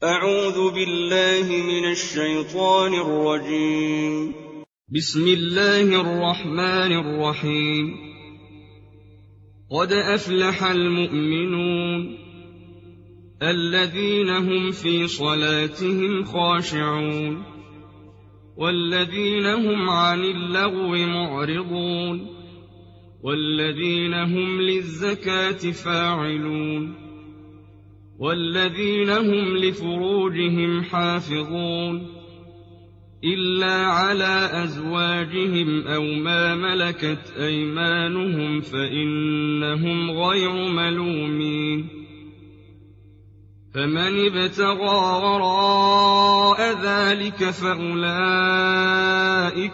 أعوذ بالله من الشيطان الرجيم. بسم الله الرحمن الرحيم. قد أفلح المؤمنون الذين هم في صلاتهم خاشعون والذين هم عن اللغو معرضون والذين هم للزكاة فاعلون والذين هم لفروجهم حافظون إلا على أزواجهم أو ما ملكت أيمانهم فإنهم غير ملومين. فمن ابتغى وراء ذلك فأولئك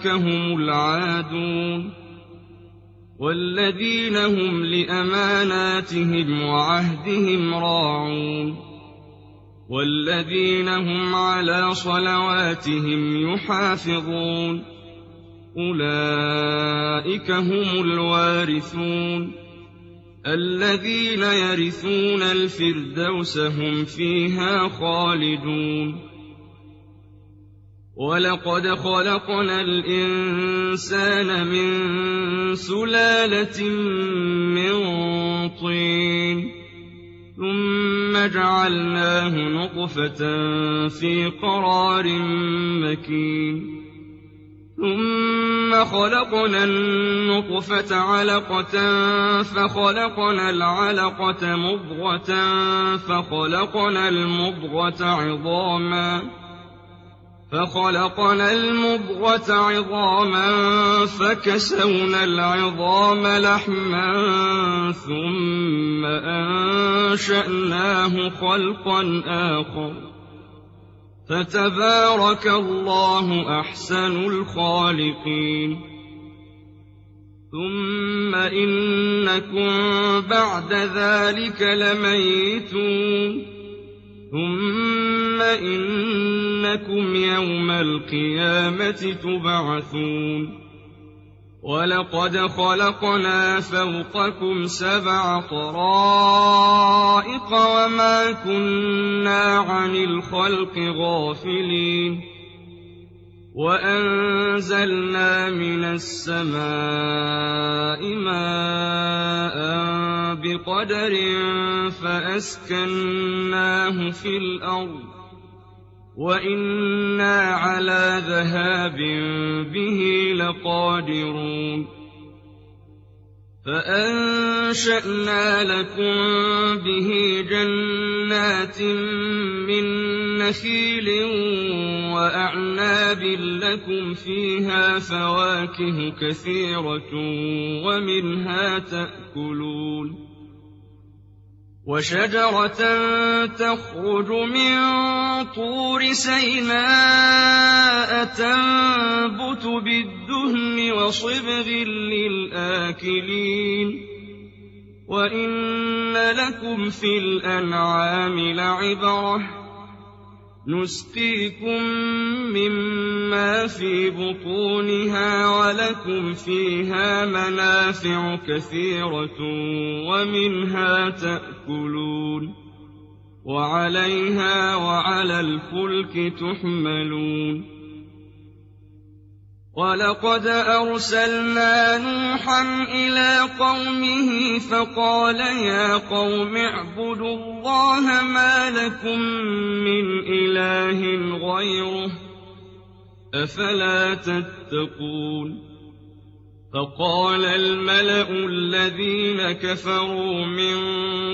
هم العادون والذين هم لأماناتهم وعهدهم راعون والذين هم على صلواتهم يحافظون أولئك هم الوارثون الذين يرثون الفردوس هم فيها خالدون. ولقد خلقنا الإنسان من سلالة من طين ثم جعلناه نطفة في قرار مكين ثم خلقنا النطفة علقة فخلقنا العلقة مضغة فخلقنا المضغة عظاما فكسونا العظام لحما ثم أنشأناه خلقا آخر فتبارك الله أحسن الخالقين. ثم إنكم بعد ذلك لميتون ثم إنكم يوم القيامة تبعثون. ولقد خلقنا فوقكم 7 طرائق وما كنا عن الخلق غافلين وأنزلنا من السماء ماء بقدر فأسكناه في الأرض وإنا على ذهاب به لقادرون. فأنشأنا لكم به جنات من نخيل وأعناب لكم فيها فواكه كثيرة ومنها تأكلون وشجرة تخرج من طور سيناء تنبت بالدهن وصبغ للآكلين وإن لكم في الأنعام لعبرة نسقيكم مما في بطونها ولكم فيها منافع كثيرة ومنها تأكلون وعليها وعلى الفلك تحملون. ولقد أرسلنا نوحا إلى قومه فقال يا قوم اعبدوا الله ما لكم من إله غيره أفلا تتقون. فقال الملأ الذين كفروا من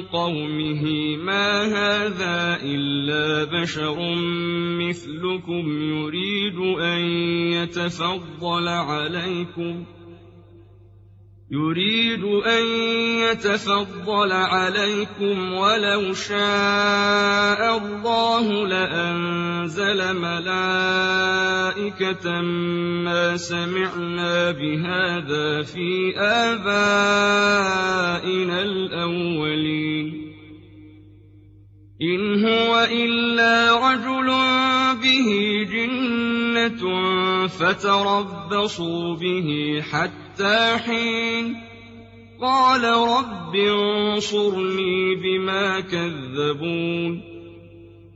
قومه ما هذا إلا بشر مثلكم يريد أن يتفضل عليكم ولو شاء الله لأنزل ملائكة ما سمعنا بهذا في آبائنا الأولين إن هو إلا رجل به جنة فتربصوا به حتى حين قال رب انصرني بما كذبون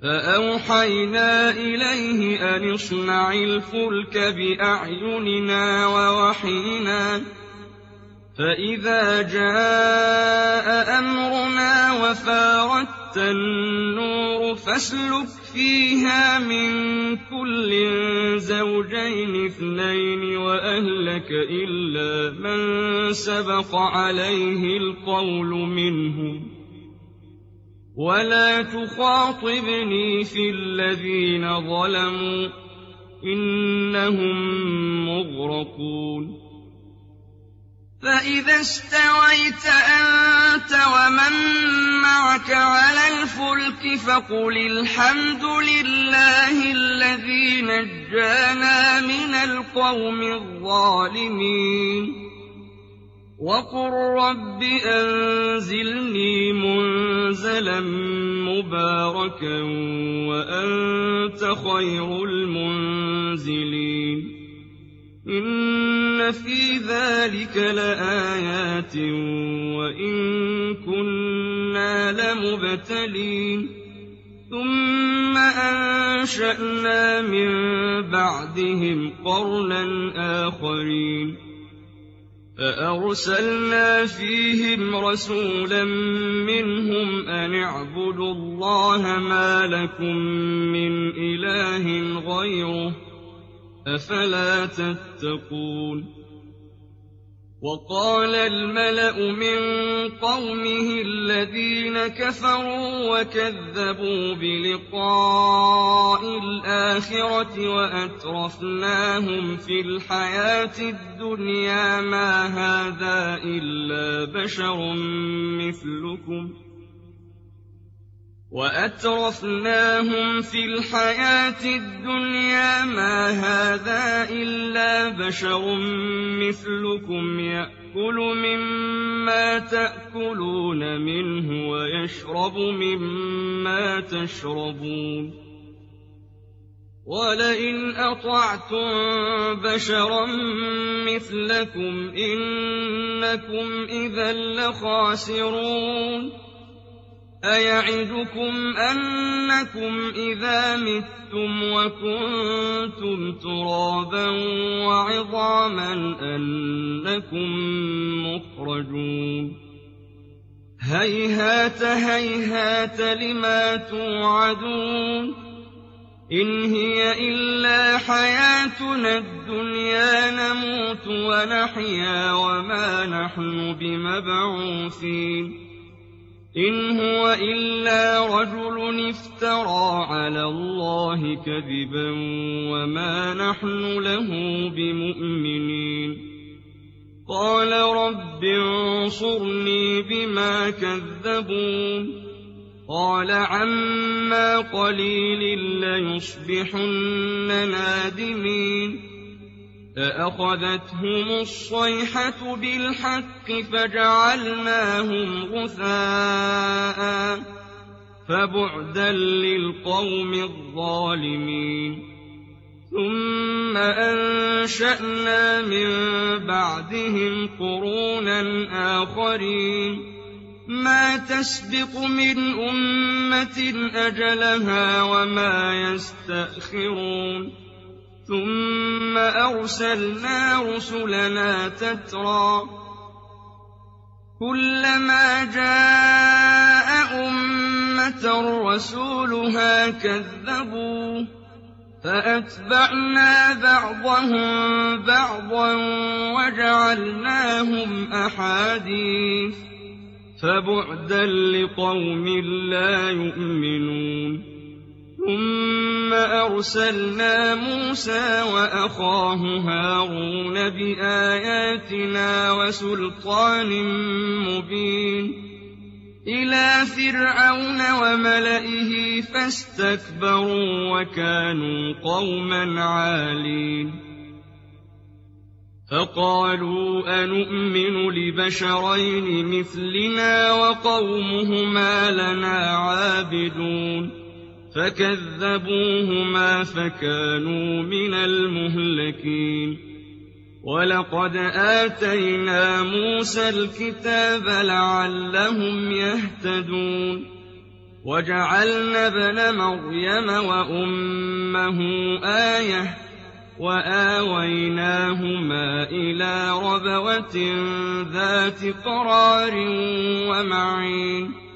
فأوحينا إليه أن اصنع الفلك بأعيننا ووحينا فإذا جاء أمرنا وفاردت النور فاسلك فيها من كل زوجين اثنين وأهلك إلا من سبق عليه القول منهم ولا تخاطبني في الذين ظلموا إنهم مغرقون فإذا استويت أنت ومن معك على الفلك فقل الحمد لله الذي نجانا من القوم الظالمين وقل رب أنزلني منزلا مباركا وأنت خير المنزلين إن في ذلك لآيات وإن كنا لمبتلين ثم أنشأنا من بعدهم قرنا آخرين فأرسلنا فيهم رسولا منهم أن اعبدوا الله ما لكم من إله غيره أفلا تتقون وقال الملأ من قومه الذين كفروا وكذبوا بلقاء الآخرة وأترفناهم في الحياة الدنيا ما هذا إلا بشر مثلكم وأترفناهم في الحياة الدنيا ما هذا إلا بشر مثلكم يأكل مما تأكلون منه ويشرب مما تشربون ولئن أطعتم بشرا مثلكم إنكم إذا لخاسرون أيعدكم أنكم إذا متم وكنتم ترابا وعظاما أنكم مخرجون هيهات هيهات لما توعدون إن هي إلا حياتنا الدنيا نموت ونحيا وما نحن بمبعوثين إن هو إلا رجل افترى على الله كذبا وما نحن له بمؤمنين قال رب انصرني بما كذبون قال عما قليل ليصبحن نادمين فأخذتهم الصيحة بالحق فجعلناهم غثاء فبعدا للقوم الظالمين ثم أنشأنا من بعدهم قرونا آخرين ما تسبق من أمة أجلها وما يستأخرون ثم أرسلنا رسلنا تترى كلما جاء أمة رسولها كذبوه فأتبعنا بعضهم بعضا وجعلناهم أحاديث فبعدا لقوم لا يؤمنون ثم أرسلنا موسى وأخاه هارون بآياتنا وسلطان مبين إلى فرعون وملئه فاستكبروا وكانوا قوما عالين فقالوا أنؤمن لبشرين مثلنا وقومهما لنا عابدون فكذبوهما فكانوا من المهلكين ولقد آتينا موسى الكتاب لعلهم يهتدون وجعلنا ابن مريم وأمه آية وآويناهما إلى ربوة ذات قرار ومعين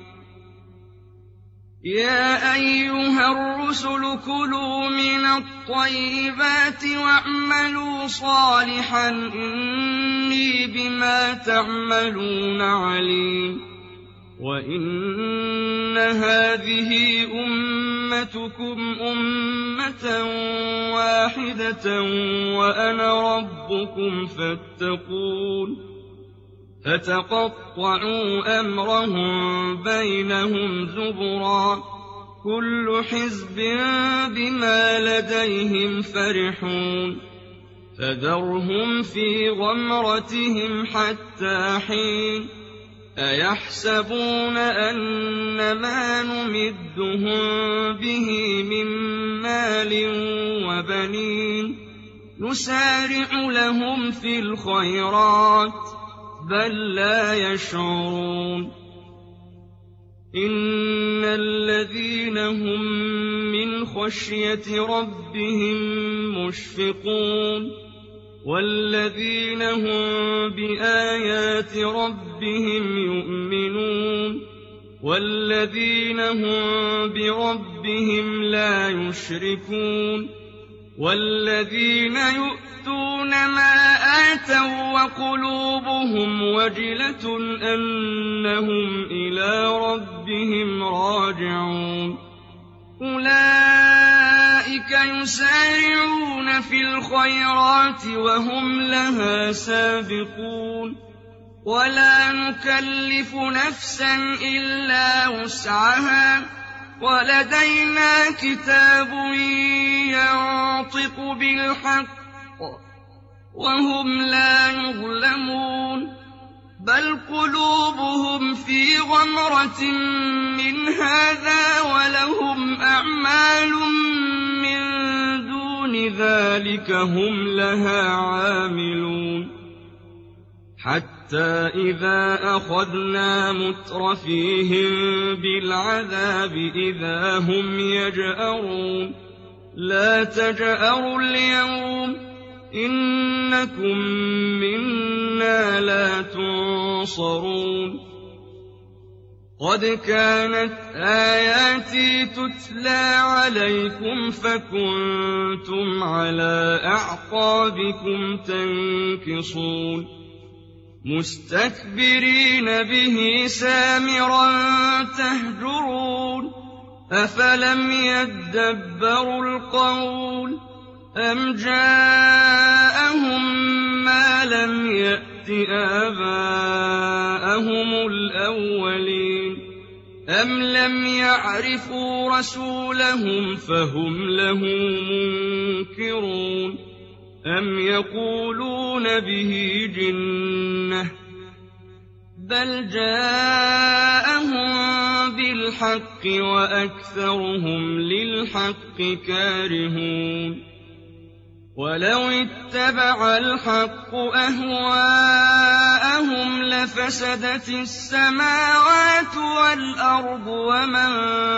يا أيها الرسل كلوا من الطيبات واعملوا صالحا إني بما تعملون عليم وإن هذه أمتكم أمة واحدة وأنا ربكم فاتقون فتقطعوا أمرهم بينهم زبرا كل حزب بما لديهم فرحون فذرهم في غمرتهم حتى حين أيحسبون أن ما نمدهم به من مال وبنين نسارع لهم في الخيرات بل لا يشعرون إن الذين هم من خشية ربهم مشفقون والذين هم بآيات ربهم يؤمنون والذين هم بربهم لا يشركون والذين يؤتون ما آتوا وقلوبهم وجلة أنهم إلى ربهم راجعون أولئك يسارعون في الخيرات وهم لها سابقون ولا نكلف نفسا إلا وسعها ولدينا كتاب ينطق بالحق وهم لا يظلمون بل قلوبهم في غمرة من هذا ولهم أعمال من دون ذلك هم لها عاملون حتى إذا أخذنا مترفيهم بالعذاب إذا هم يجأرون لا تجأروا اليوم إنكم منا لا تنصرون قد كانت آياتي تتلى عليكم فكنتم على أعقابكم تنكصون مستكبرين به سامرا تهجرون أفلم يدبروا القول أم جاءهم ما لم يأت آباءهم الأولين أم لم يعرفوا رسولهم فهم له منكرون أم يقولون به جنة بل جاءهم بالحق وأكثرهم للحق كارهون ولو اتبع الحق أهواءهم لفسدت السماوات والأرض ومن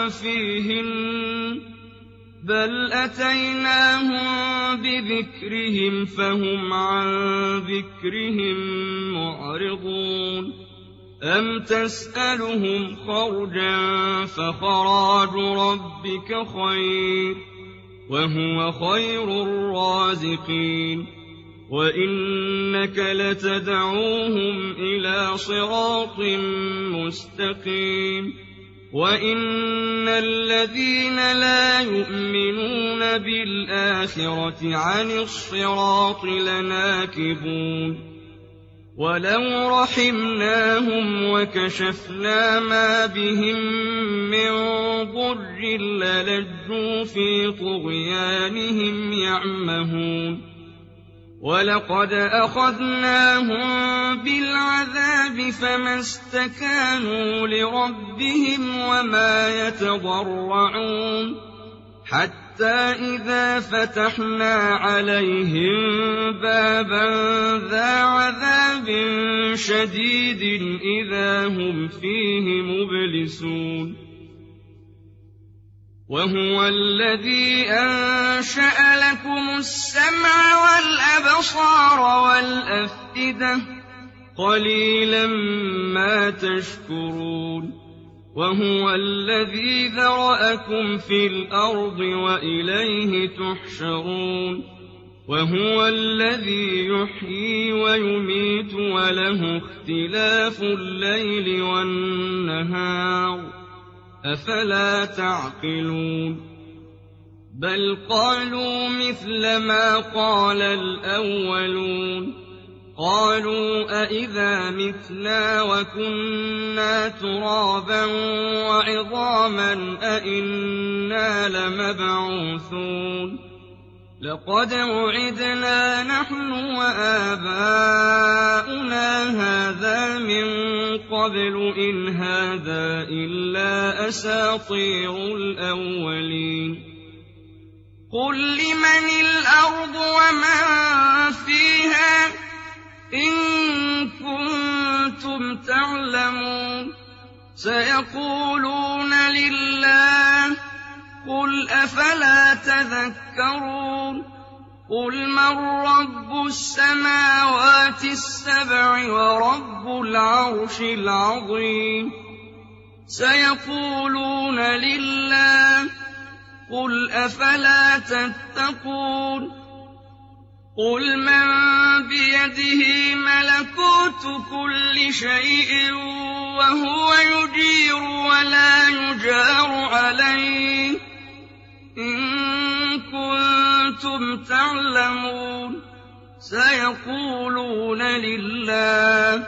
فيهن بل أتيناهم بذكرهم فهم عن ذكرهم معرضون أم تسألهم خرجا فخراج ربك خير وهو خير الرازقين وإنك لتدعوهم إلى صراط مستقيم وإن الذين لا يؤمنون بالآخرة عن الصراط لناكبون ولو رحمناهم وكشفنا ما بهم من ضر للجوا في طغيانهم يعمهون ولقد أخذناهم بالعذاب فما استكانوا لربهم وما يتضرعون حتى إذا فتحنا عليهم بابا ذا عذاب شديد إذا هم فيه مبلسون وهو الذي أنشأ لكم السمع والأبصار والأفئدة قليلا ما تشكرون وهو الذي ذرأكم في الأرض وإليه تحشرون وهو الذي يحيي ويميت وله اختلاف الليل والنهار أفلا تعقلون بل قالوا مثل ما قال الأولون قالوا أإذا متنا وكنا ترابا وعظاما أإنا لمبعوثون لقد وعدنا نحن وآباؤنا هذا من قبل إن هذا إلا أساطير الأولين قل لمن الأرض ومن فيها إن كنتم تعلمون سيقولون لله قل أفلا تذكرون قل من رب السماوات السبع ورب العرش العظيم سيقولون لله قل أفلا تتقون قل من بيده ملكوت كل شيء وهو يجير ولا يجار عليه إن كنتم تعلمون سيقولون لله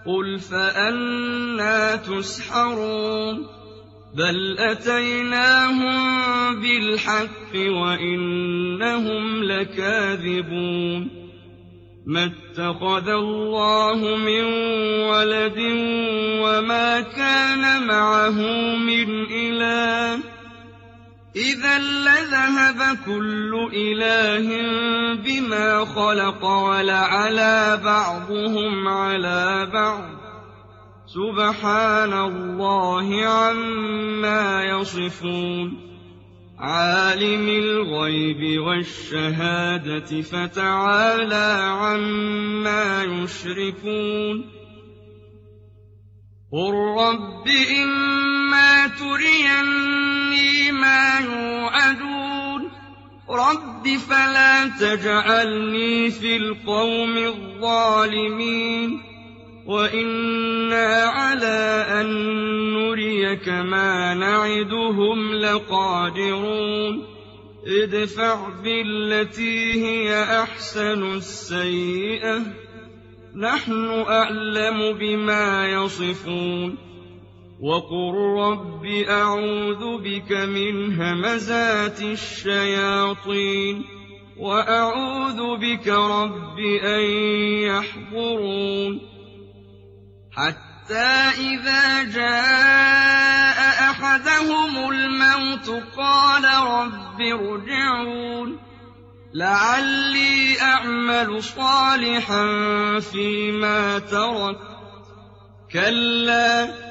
قل فأنى تسحرون بل أتيناهم بالحق وإنهم لكاذبون ما اتخذ الله من ولد وما كان معه من إله إذا لذهب كل إله بما خلق ولعلى بعضهم على بعض سبحان الله عما يصفون عالم الغيب والشهادة فتعالى عما يشركون قل رب إما تريني ما يوعدون رب فلا تجعلني في القوم الظالمين وإنا على أن نريك ما نعدهم لقادرون ادفع بالتي هي أحسن السيئة نحن أعلم بما يصفون وقل رب أعوذ بك من همزات الشياطين وأعوذ بك رب أن يحضرون حتى إذا جاء أحدهم الموت قال رب ارجعون لعلي أعمل صالحا فيما ترك كلا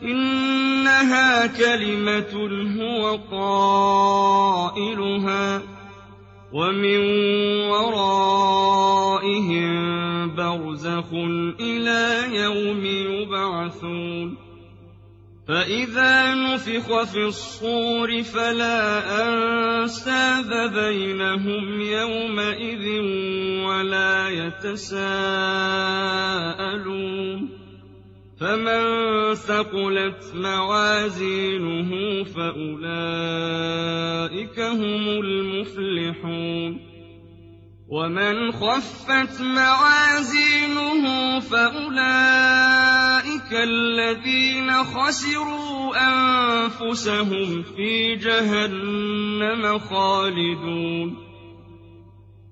إنها كلمة هو قائلها ومن ورائهم برزخ إلى يوم يبعثون فإذا نفخ في الصور فلا أنساب بينهم يومئذ ولا يتساءلون فمن ثقلت موازينه فأولئك هم المفلحون ومن خفت موازينه فأولئك الذين خسروا أنفسهم في جهنم خالدون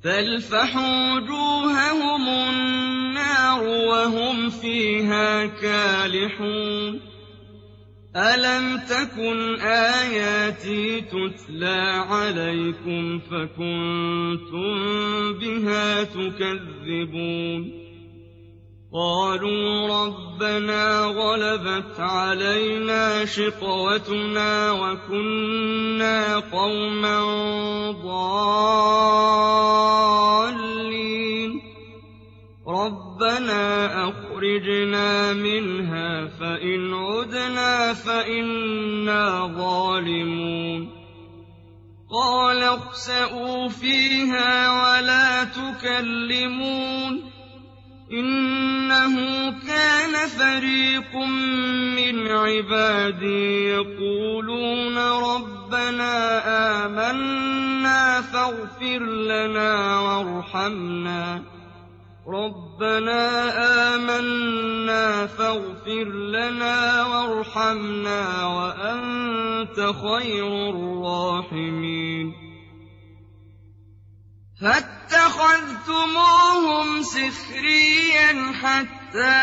تلفح وجوههم النار وهم فيها كالحون ألم تكن آياتي تتلى عليكم فكنتم بها تكذبون قالوا ربنا غلبت علينا شقوتنا وكنا قوما ضالين ربنا أخرجنا منها فإن عدنا فإنا ظالمون قال اخسئوا فيها ولا تكلمون إنه كان فريق من عبادي يقولون ربنا آمنا فاغفر لنا وارحمنا وأنت خير الراحمين فاتخذتموهم سخريا حتى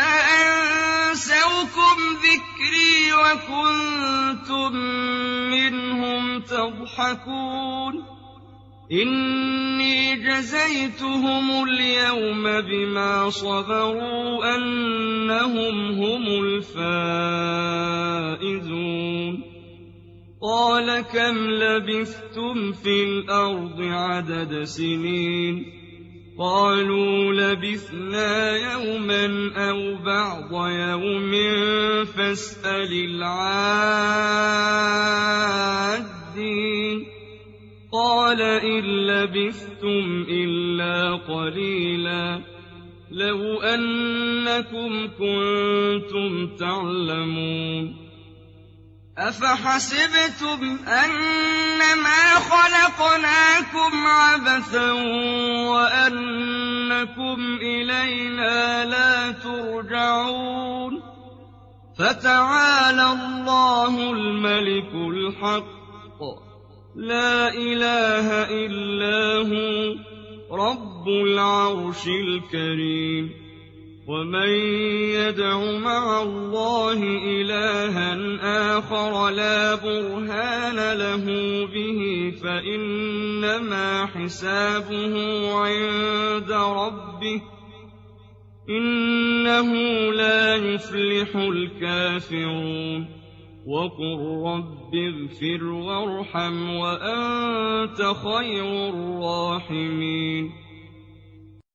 أنسوكم ذكري وكنتم منهم تضحكون إني جزيتهم اليوم بما صبروا أنهم هم الفائزون قال كم لبثتم في الأرض عدد سنين قالوا لبثنا يوما أو بعض يوم فاسأل العادين قال إن لبثتم إلا قليلا لو أنكم كنتم تعلمون أفحسبتم أنما خلقناكم عبثا وأنكم إلينا لا ترجعون فتعالى الله الملك الحق لا إله إلا هو رب العرش الكريم ومن يدع مع الله إلها آخر لا برهان له به فإنما حسابه عند ربه إنه لا يفلح الكافرون وقل رب اغفر وارحم وأنت خير الراحمين